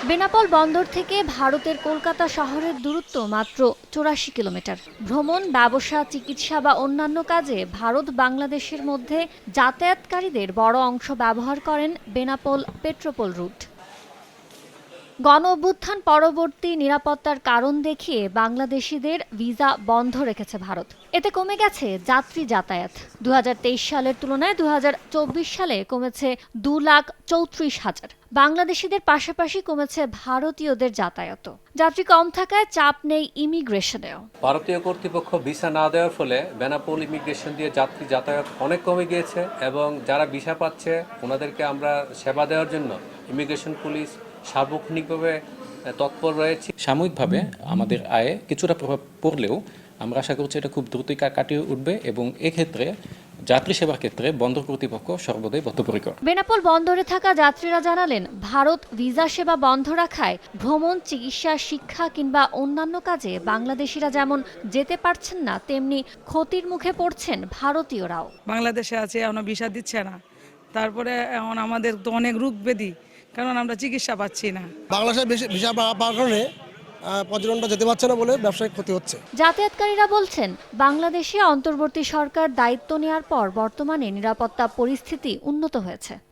বেনাপোল বন্দর থেকে ভারতের কলকাতা শহরের দূরত্ব মাত্র ৮৪ কিলোমিটার। ভ্রমণ, ব্যবসা, চিকিৎসা বা অন্যান্য কাজে ভারত বাংলাদেশের মধ্যে যাতায়াতকারীদের বড় অংশ ব্যবহার করেন বেনাপোল পেট্রোপোল রুট। গণঅভ্যুত্থান পরবর্তী নিরাপত্তার কারণ দেখিয়ে বাংলাদেশিদের ভিসা বন্ধ রেখেছে ভারত। এতে কমে গেছে যাত্রী যাতায়াত। ২০২৩ সালের তুলনায় ২০২৪ সালে কমেছে ২,৩৪,০০০। বাংলাদেশিদের পাশাপাশি কমেছে ভারতীয়দের যাতায়াতও। যাত্রী কম থাকায় চাপ নেই ইমিগ্রেশনেও। ভারতীয় কর্তৃপক্ষ ভিসা না দেওয়ার ফলে বেনাপোল ইমিগ্রেশন দিয়ে যাত্রী যাতায়াত অনেক কমে গিয়েছে এবং যারা ভিসা পাচ্ছে ওনাদেরকে আমরা সেবা দেওয়ার জন্য ইমিগ্রেশন পুলিশ সার্বক্ষণিকভাবে তৎপর রয়েছে। সাময়িকভাবে আমাদের আয়ে কিছুটা প্রভাব পড়লেও আমরা আশা করছি এটা খুব দ্রুতই কাটিয়ে উঠবে এবং এক্ষেত্রে যাত্রী সেবার ক্ষেত্রে বন্দর কর্তৃপক্ষ সর্বদাই বদ্ধপরিকর। বেনাপোল বন্দরে থাকা যাত্রীরা জানালেন, ভারত ভিসা সেবা বন্ধ রাখায় ভ্রমণ, চিকিৎসা, শিক্ষা কিংবা অন্যান্য কাজে বাংলাদেশিরা যেমন যেতে পারছেন না, তেমনি ক্ষতির মুখে পড়ছেন ভারতীয়রাও। বাংলাদেশে আছে এখনো ভিসা দিচ্ছে না, তারপরে এখন আমাদের তো অনেক রোগ ব্যাধি, কারণ আমরা চিকিৎসা পাচ্ছি না। বাংলাদেশে ভিসা পাওয়ার কারণে পর্যটনটা যেতে পারছে না বলে ব্যবসায়িক ক্ষতি হচ্ছে। যাতায়াতকারীরা বলছেন, বাংলাদেশে অন্তর্বর্তী সরকার দায়িত্ব নেওয়ার পর বর্তমানে নিরাপত্তা পরিস্থিতি উন্নত হয়েছে।